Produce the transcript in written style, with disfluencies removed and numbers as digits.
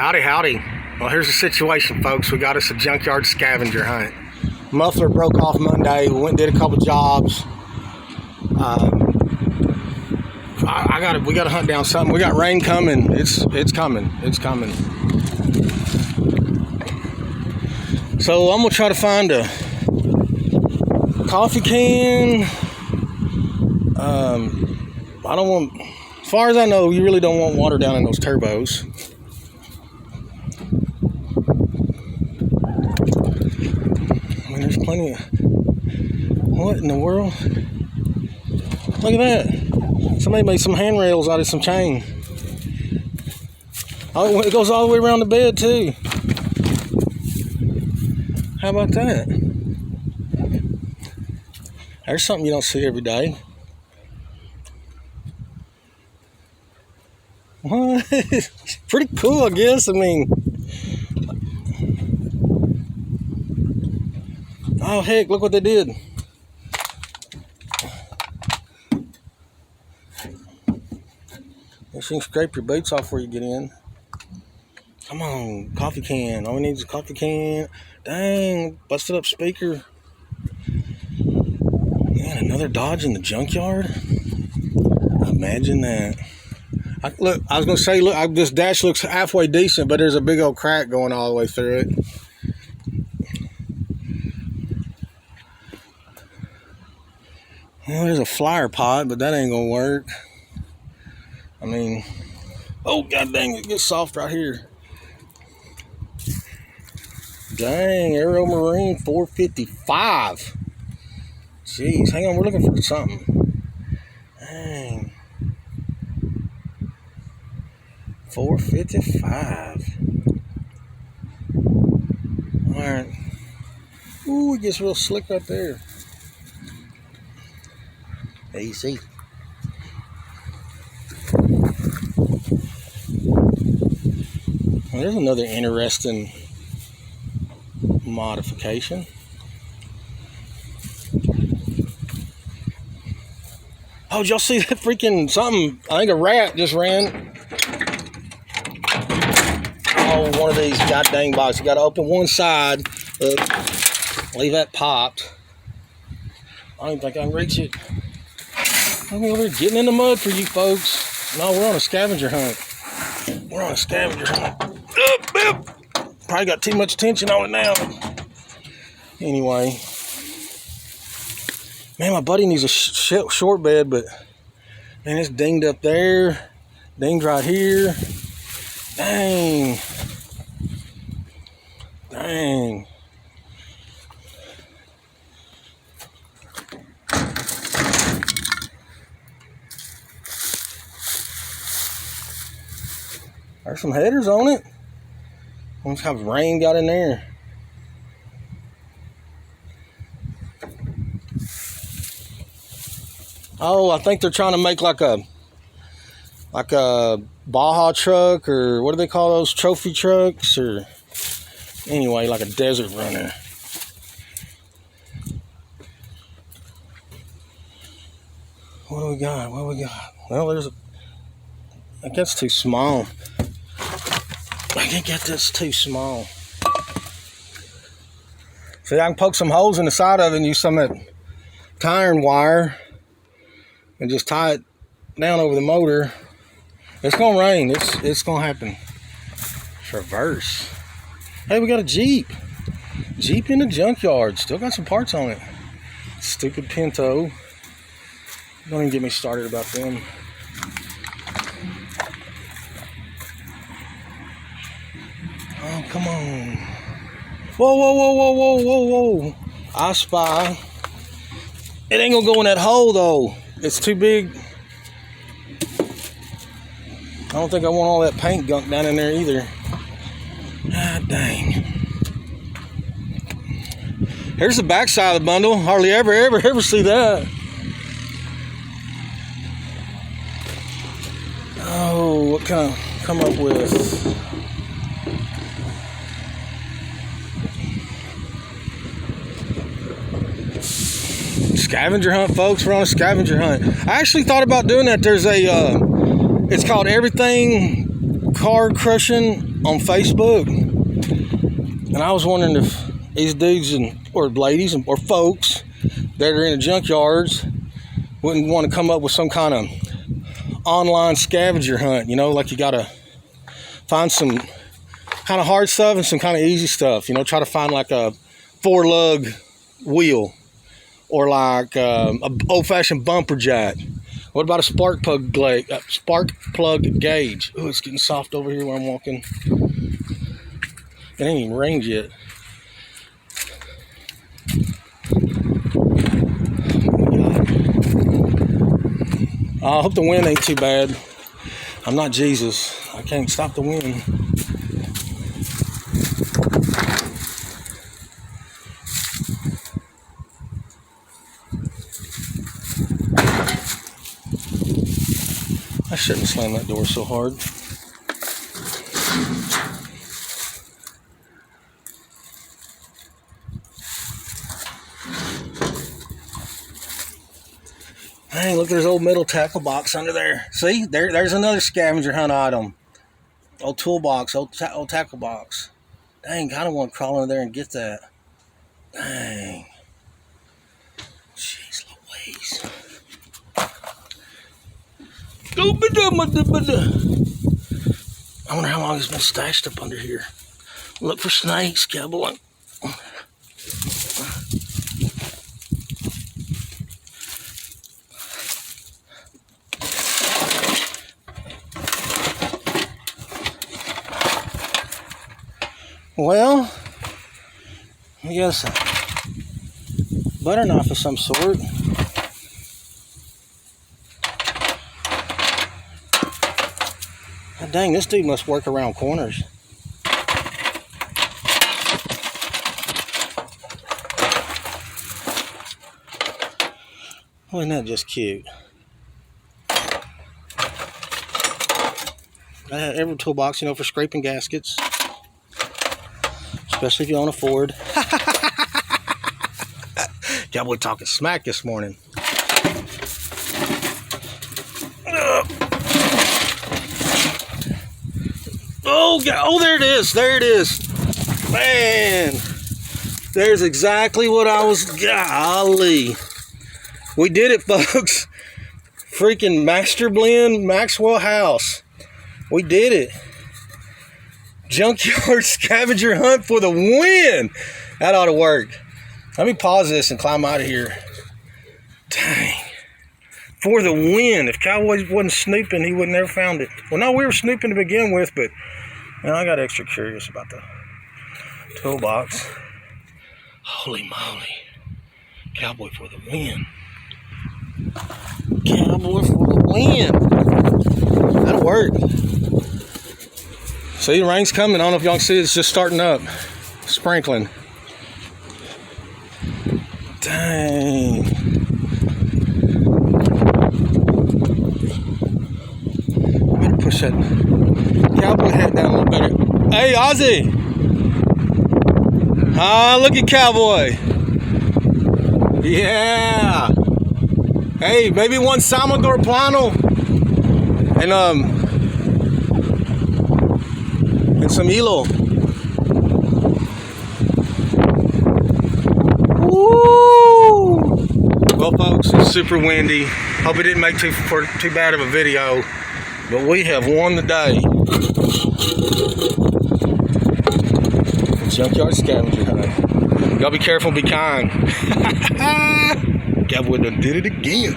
Howdy, howdy. Well, here's the situation, folks. We got us a junkyard scavenger hunt. Muffler broke off Monday. We went and did a couple jobs. We got to hunt down something. We got rain coming. It's coming. It's coming. So I'm gonna try to find a coffee can. I don't want. As far as I know, you really don't want water down in those turbos. I mean, there's plenty of... What in the world? Look at that. Somebody made some handrails out of some chain. Oh, it goes all the way around the bed, too. How about that? There's something you don't see every day. What? Pretty cool, I guess. I mean, oh heck, look what they did. You can scrape your boots off before you get in. Come on, coffee can. All we need is a coffee can. Dang, busted up speaker. Man, another Dodge in the junkyard. Imagine that. Look, I was gonna say, look, this dash looks halfway decent, but there's a big old crack going all the way through it. Well, there's a flyer pot, but that ain't gonna work. I mean, oh god dang, it gets soft right here. Dang, Aero Marine 455. Jeez, hang on, we're looking for something. Dang. 455. Alright. Ooh, it gets real slick right there. There you see. Well, there's another interesting modification. Oh, did y'all see that freaking something? I think a rat just ran. Oh, one of these goddamn boxes. You got to open one side. Leave that popped. I don't think I can reach it. I'm over here getting in the mud for you folks. No, we're on a scavenger hunt. We're on a scavenger hunt. Probably got too much tension on it now. Anyway. Man, my buddy needs a short bed, but man, it's dinged up there. Dinged right here. Dang. Dang. There's some headers on it. Let's have rain got in there. Oh, I think they're trying to make like a Baja truck, or what do they call those, trophy trucks, or anyway, like a desert runner. What do we got? What do we got? Well, there's a... I think that's too small. I can't get this too small. See, I can poke some holes in the side of it and use some of that iron wire and just tie it down over the motor. It's gonna rain. It's gonna happen. Traverse. Hey, we got a Jeep. Jeep in the junkyard. Still got some parts on it. Stupid Pinto. Don't even get me started about them. Oh, come on. Whoa, whoa, whoa, whoa, whoa, whoa, whoa. I spy. It ain't gonna go in that hole, though. It's too big. I don't think I want all that paint gunk down in there either. Ah, dang. Here's the back side of the bundle. Hardly ever see that. Oh, what can I come up with? Scavenger hunt, folks. We're on a scavenger hunt. I actually thought about doing that. There's a, it's called Everything Car Crushing on Facebook, and I was wondering if these dudes or ladies or folks that are in the junkyards wouldn't want to come up with some kind of online scavenger hunt, you know, like you gotta find some kind of hard stuff and some kind of easy stuff, you know, try to find like a 4-lug wheel or like a old-fashioned bumper jack. What about a spark plug gauge? Oh, it's getting soft over here where I'm walking. It ain't even rained yet. I hope the wind ain't too bad. I'm not Jesus. I can't stop the wind. I shouldn't slam that door so hard. Hey, look, there's an old metal tackle box under there. See, there's another scavenger hunt item. Old toolbox, old tackle box. Dang, I don't want to crawl under there and get that. Dang. Jeez Louise. I wonder how long it's been stashed up under here. Look for snakes, cowboy. Well, I guess a butter knife of some sort. God dang, this dude must work around corners. Wasn't that just cute? I have every toolbox, you know, for scraping gaskets. Especially if you own a Ford. Cowboy talking smack this morning. Oh, God. Oh, there it is. There it is. Man. There's exactly what I was... Golly. We did it, folks. Freaking Master Blend Maxwell House. We did it. Junkyard Scavenger Hunt for the win. That ought to work. Let me pause this and climb out of here. Dang. For the win. If Cowboy wasn't snooping, he would never found it. Well, no, we were snooping to begin with, but man, I got extra curious about the toolbox. Holy moly. Cowboy for the win. Cowboy for the win. That'll work. See, the rain's coming. I don't know if y'all can see it. It's just starting up. Sprinkling. Dang. I better push that cowboy hat down a little better. Hey, Ozzy. Ah, look at Cowboy. Yeah. Hey, maybe one Salvador Plano. And some hilo. Woo! Well, folks, it's super windy. Hope it didn't make too bad of a video, but we have won the day. Junkyard Scavenger Hunt. Y'all be careful, be kind. Cowboy done did it again.